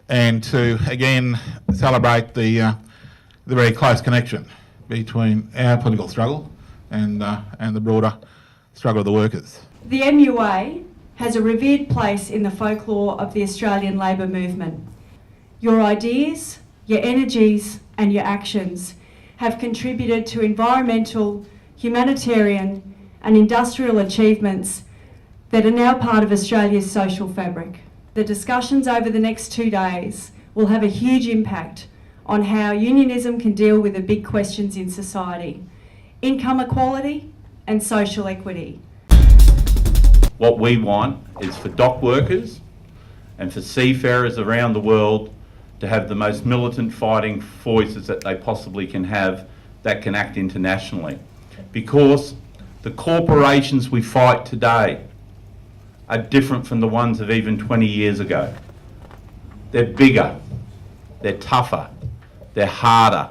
and to again celebrate the very close connection between our political struggle and the broader struggle of the workers. The MUA has a revered place in the folklore of the Australian labour movement. Your ideas, your energies and your actions have contributed to environmental, humanitarian and industrial achievements that are now part of Australia's social fabric. The discussions over the next 2 days will have a huge impact on how unionism can deal with the big questions in society: income equality and social equity. What we want is for dock workers and for seafarers around the world to have the most militant fighting voices that they possibly can have that can act internationally. Because the corporations we fight today are different from the ones of even 20 years ago. They're bigger, they're tougher, they're harder.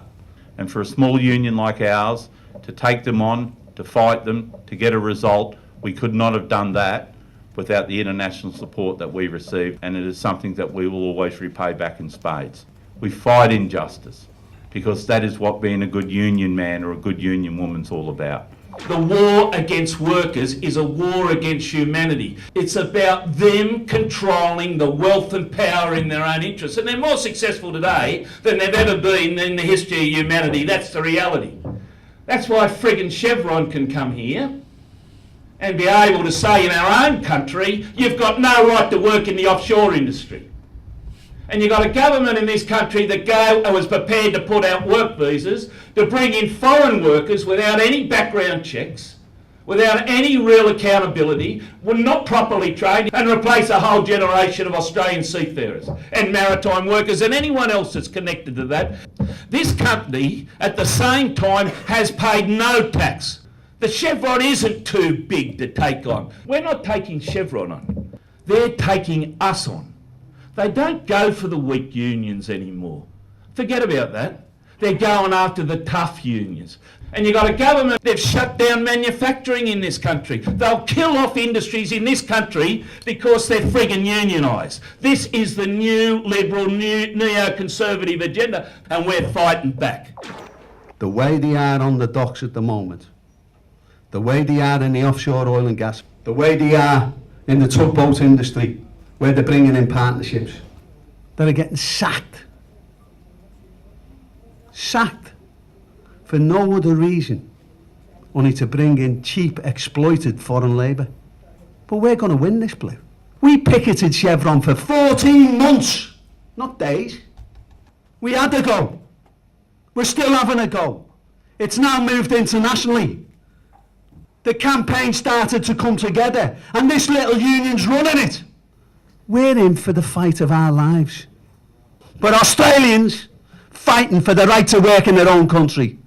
And for a small union like ours to take them on, to fight them, to get a result, we could not have done that without the international support that we received, and it is something that we will always repay back in spades. We fight injustice because that is what being a good union man or a good union woman's all about. The war against workers is a war against humanity. It's about them controlling the wealth and power in their own interests. And they're more successful today than they've ever been in the history of humanity. That's the reality. That's why friggin' Chevron can come here and be able to say in our own country, you've got no right to work in the offshore industry. And you've got a government in this country that was prepared to put out work visas to bring in foreign workers without any background checks, without any real accountability, were not properly trained, and replace a whole generation of Australian seafarers and maritime workers and anyone else that's connected to that. This company, at the same time, has paid no tax. The Chevron isn't too big to take on. We're not taking Chevron on. They're taking us on. They don't go for the weak unions anymore. Forget about that. They're going after the tough unions. And you've got a government, they've shut down manufacturing in this country. They'll kill off industries in this country because they're friggin' unionised. This is the new liberal, neo-conservative agenda, and we're fighting back. The way they are on the docks at the moment, the way they are in the offshore oil and gas, the way they are in the tugboat industry, where they're bringing in partnerships, that are getting sacked. Sacked for no other reason, only to bring in cheap, exploited foreign labour. But we're going to win this, Blue. We picketed Chevron for 14 months, not days. We had a go. We're still having a go. It's now moved internationally. The campaign started to come together, and this little union's running it. We're in for the fight of our lives. But Australians fighting for the right to work in their own country.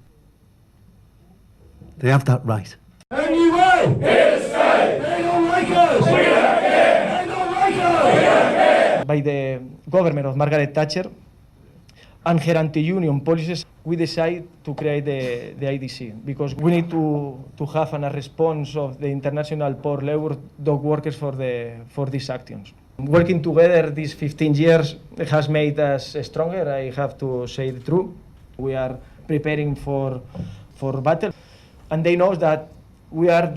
They have that right. MUA! Here to stay! They don't like us! We don't care! They don't like us! We don't care! By the government of Margaret Thatcher and her anti-union policies, we decided to create the IDC because we need to have a response of the international port labor dock workers for these actions. Working together these 15 years has made us stronger, I have to say the truth. We are preparing for battle, and they know that we are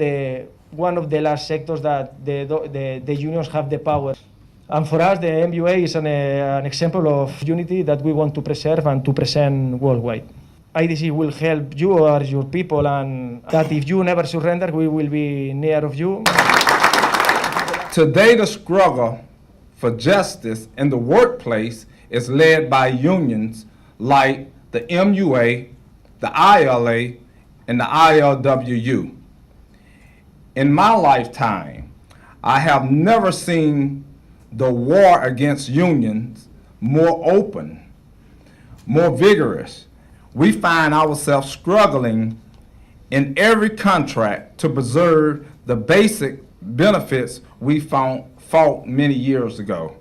one of the last sectors that the unions have the power. And for us, the MUA is an example of unity that we want to preserve and to present worldwide. IDC will help you or your people, and that if you never surrender, we will be near of you. Today, the struggle for justice in the workplace is led by unions like the MUA, the ILA, and the ILWU. In my lifetime, I have never seen the war against unions more open, more vigorous. We find ourselves struggling in every contract to preserve the basic benefits we fought many years ago.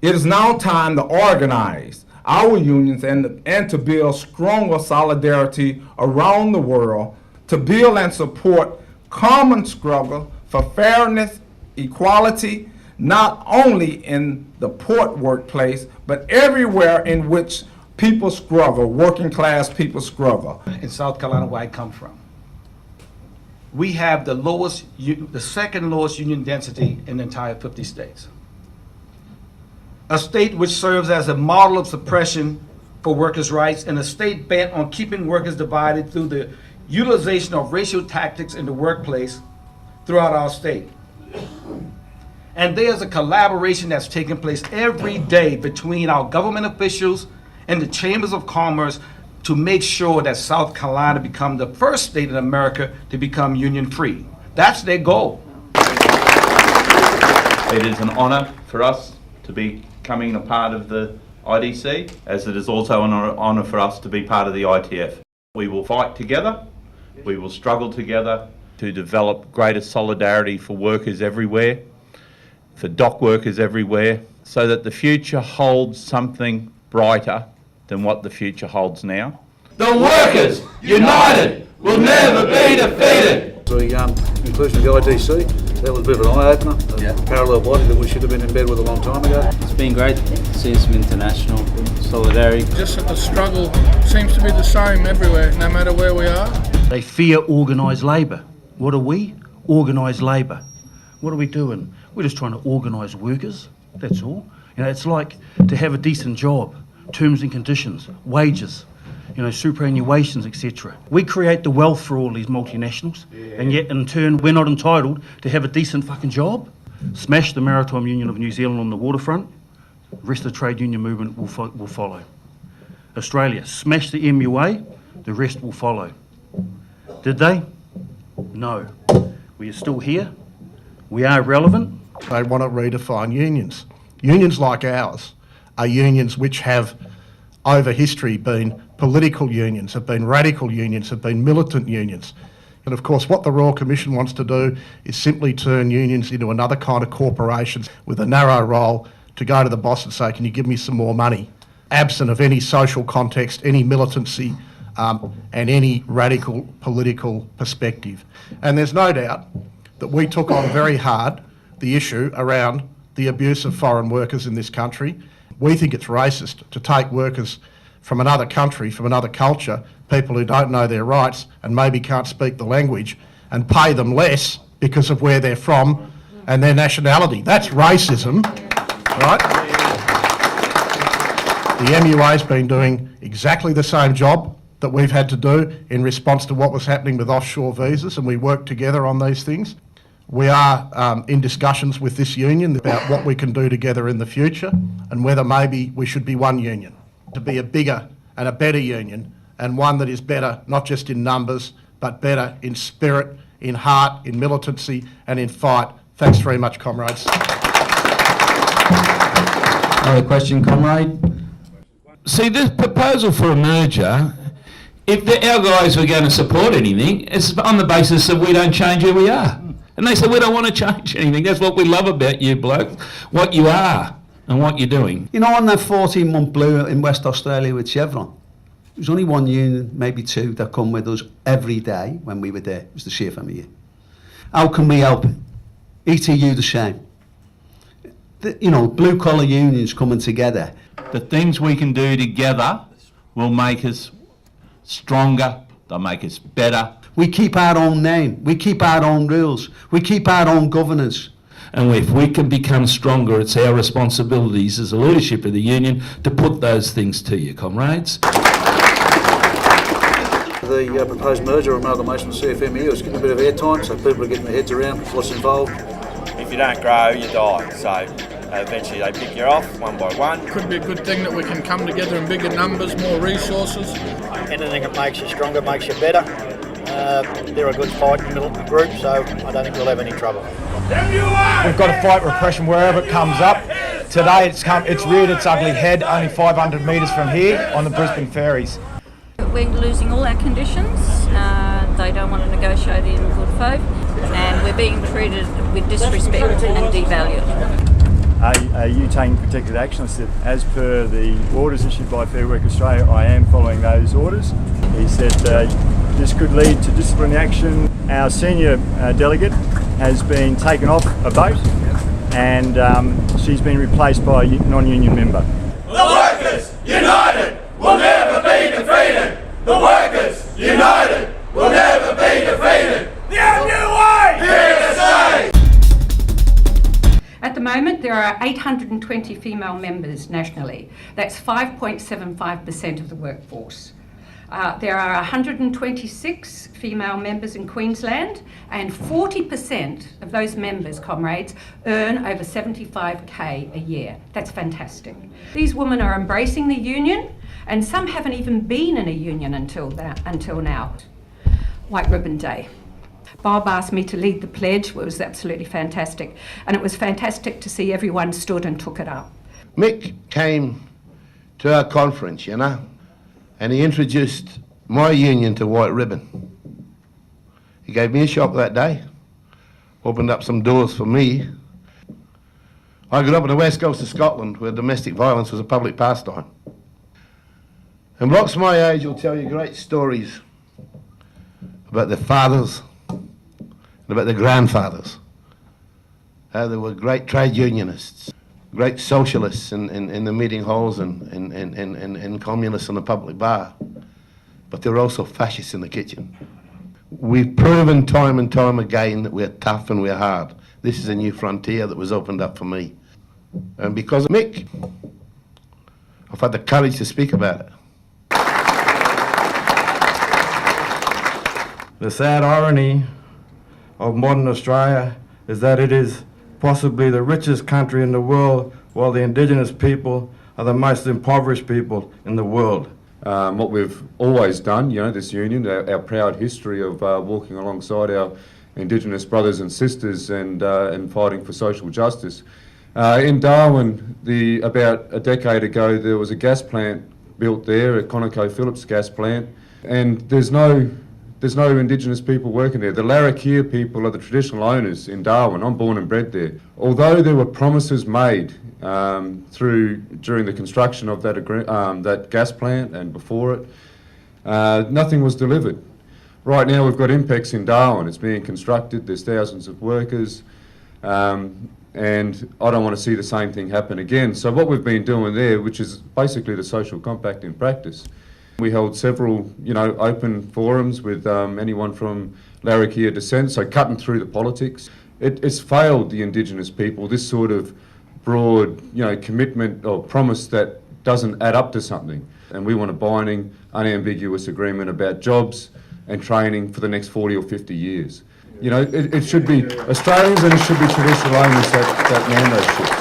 It is now time to organize our unions and to build stronger solidarity around the world, to build and support common struggle for fairness, equality, not only in the port workplace, but everywhere in which people struggle, working class people struggle. In South Carolina, where I come from, we have the second lowest union density in the entire 50 states. A state which serves as a model of suppression for workers' rights, and a state bent on keeping workers divided through the utilization of racial tactics in the workplace throughout our state. And there's a collaboration that's taking place every day between our government officials and the chambers of commerce to make sure that South Carolina become the first state in America to become union-free. That's their goal. It is an honour for us to be becoming a part of the IDC, as it is also an honour for us to be part of the ITF. We will fight together, we will struggle together to develop greater solidarity for workers everywhere, for dock workers everywhere, so that the future holds something brighter than what the future holds now. The workers, united, will never be defeated. The inclusion of the IDC, that was a bit of an eye-opener, a parallel body that we should have been in bed with a long time ago. It's been great to see some international solidarity. Just that the struggle seems to be the same everywhere, no matter where we are. They fear organised labour. What are we? Organised labour. What are we doing? We're just trying to organise workers, that's all. You know, it's like to have a decent job, terms and conditions, wages, you know, superannuations, etc. We create the wealth for all these multinationals, and yet in turn we're not entitled to have a decent fucking job. Smash the Maritime Union of New Zealand on the waterfront, the rest of the trade union movement will follow. Australia, smash the MUA, the rest will follow. Did they? No. We are still here. We are relevant. They want to redefine unions. Unions like ours are unions which have, over history, been political unions, have been radical unions, have been militant unions. And of course, what the Royal Commission wants to do is simply turn unions into another kind of corporations with a narrow role to go to the boss and say, can you give me some more money? Absent of any social context, any militancy, and any radical political perspective. And there's no doubt that we took on very hard the issue around the abuse of foreign workers in this country. We think it's racist to take workers from another country, from another culture, people who don't know their rights and maybe can't speak the language, and pay them less because of where they're from and their nationality. That's racism, right? The MUA's been doing exactly the same job that we've had to do in response to what was happening with offshore visas, and we work together on these things. We are in discussions with this union about what we can do together in the future and whether maybe we should be one union, to be a bigger and a better union, and one that is better not just in numbers but better in spirit, in heart, in militancy and in fight. Thanks very much, comrades. Another question, comrade? See, this proposal for a merger, if our guys were going to support anything, it's on the basis that we don't change who we are. And they said, we don't want to change anything. That's what we love about you blokes, what you are and what you're doing. You know, on that 14-month blue in West Australia with Chevron, there was only one union, maybe two, that come with us every day when we were there. It was the CFMEU. How can we help it? ETU the same. You know, blue-collar unions coming together. The things we can do together will make us stronger, they'll make us better. We keep our own name, we keep our own rules, we keep our own governance. And if we can become stronger, it's our responsibilities as a leadership of the union to put those things to you, comrades. The proposed merger or amalgamation of CFMEU is getting a bit of airtime, so people are getting their heads around what's involved. If you don't grow, you die. So eventually they pick you off one by one. Could be a good thing that we can come together in bigger numbers, more resources. Anything that makes you stronger makes you better. They're a good fighting militant group, so I don't think we'll have any trouble. We've got to fight repression wherever it comes up. Today it's reared its ugly head only 500 metres from here on the Brisbane ferries. We're losing all our conditions. They don't want to negotiate in good faith, and we're being treated with disrespect and devalued. Are you taking protected action? I said, as per the orders issued by Fair Work Australia, I am following those orders. He said this could lead to disciplinary action. Our senior delegate has been taken off a boat and she's been replaced by a non-union member. The workers united will never be defeated. The workers united will never be defeated. The MUA here to stay. At the moment, there are 820 female members nationally. That's 5.75% of the workforce. There are 126 female members in Queensland, and 40% of those members, comrades, earn over 75k a year. That's fantastic. These women are embracing the union, and some haven't even been in a union until now. White Ribbon Day. Bob asked me to lead the pledge. It was absolutely fantastic. And it was fantastic to see everyone stood and took it up. Mick came to our conference, you know, and he introduced my union to White Ribbon. He gave me a shock that day, opened up some doors for me. I grew up on the west coast of Scotland where domestic violence was a public pastime. And blokes my age will tell you great stories about their fathers and about their grandfathers. How they were great trade unionists, great socialists in the meeting halls and communists in the public bar. But they were also fascists in the kitchen. We've proven time and time again that we're tough and we're hard. This is a new frontier that was opened up for me. And because of Mick, I've had the courage to speak about it. The sad irony of modern Australia is that it is possibly the richest country in the world, while the Indigenous people are the most impoverished people in the world. What we've always done, you know, this union, our proud history of walking alongside our Indigenous brothers and sisters and fighting for social justice. In Darwin, about a decade ago, there was a gas plant built there, a ConocoPhillips gas plant, and there's no Indigenous people working there. The Larrakia people are the traditional owners in Darwin. I'm born and bred there. Although there were promises made during the construction of that gas plant and before it, nothing was delivered. Right now we've got Impex in Darwin. It's being constructed. There's thousands of workers, and I don't want to see the same thing happen again. So what we've been doing there, which is basically the social compact in practice, we held several, open forums with anyone from Larrakia descent, so cutting through the politics. It's failed the Indigenous people, this sort of broad, commitment or promise that doesn't add up to something. And we want a binding, unambiguous agreement about jobs and training for the next 40 or 50 years. It should be Australians and it should be traditional owners that man those ships.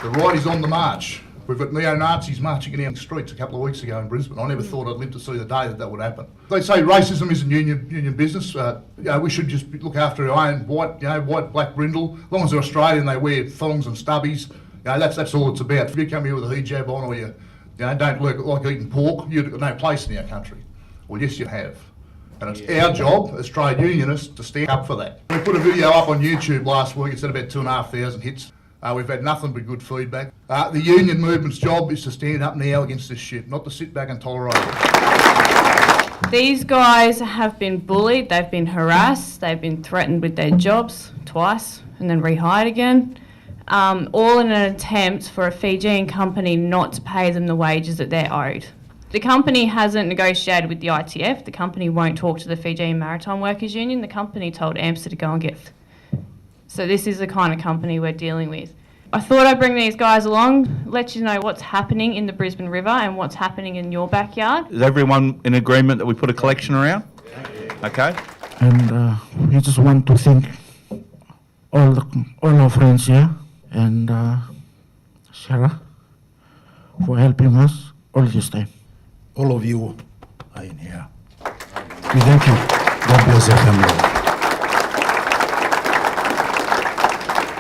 The right is on the march. We've got neo-Nazis marching down the streets a couple of weeks ago in Brisbane. I never thought I'd live to see the day that would happen. They say racism isn't union business. We should just look after our own white, black brindle. As long as they're Australian, they wear thongs and stubbies. That's all it's about. If you come here with a hijab on or you don't look like eating pork, you've got no place in our country. Well, yes, you have. And it's our job as trade unionists to stand up for that. We put a video up on YouTube last week. It's had about 2,500 hits. We've had nothing but good feedback. The union movement's job is to stand up now against this shit, not to sit back and tolerate it. These guys have been bullied, they've been harassed, they've been threatened with their jobs twice and then rehired again, all in an attempt for a Fijian company not to pay them the wages that they're owed. The company hasn't negotiated with the ITF, the company won't talk to the Fijian Maritime Workers Union, the company told emcee to go and get... So this is the kind of company we're dealing with. I thought I'd bring these guys along, let you know what's happening in the Brisbane River and what's happening in your backyard. Is everyone in agreement that we put a collection around? Okay. And we just want to thank all our friends here and Sarah for helping us all this time. All of you are in here. We thank you. God bless your family.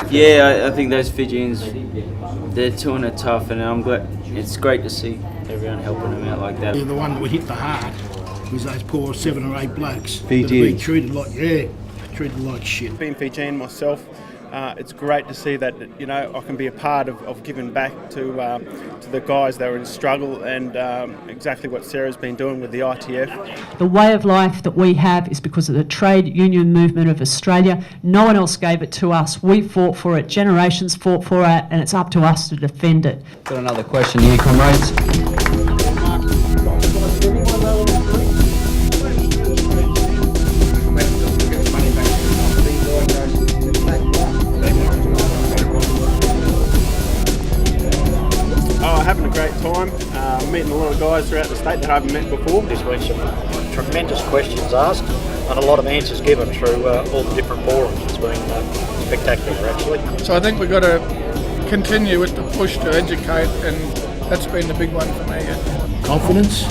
Yeah, I think those Fijians, they're doing it tough, and I'm glad. It's great to see everyone helping them out like that. The one that we hit the heart was those poor 7 or 8 blokes. Fijians. That have been treated like shit. Being Fijian myself, It's great to see that, you know, I can be a part of giving back to the guys that are in struggle, and exactly what Sarah's been doing with the ITF. The way of life that we have is because of the trade union movement of Australia. No one else gave it to us. We fought for it, generations fought for it, and it's up to us to defend it. Got another question here, comrades. Having a great time, meeting a lot of guys throughout the state that I haven't met before. There's been some tremendous questions asked and a lot of answers given through all the different forums. It's been spectacular, actually. So I think we've got to continue with the push to educate, and that's been the big one for me. Confidence,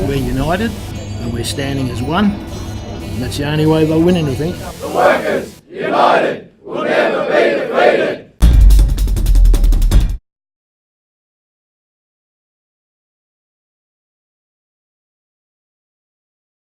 we're united and we're standing as one, and that's the only way they'll win anything. The workers united.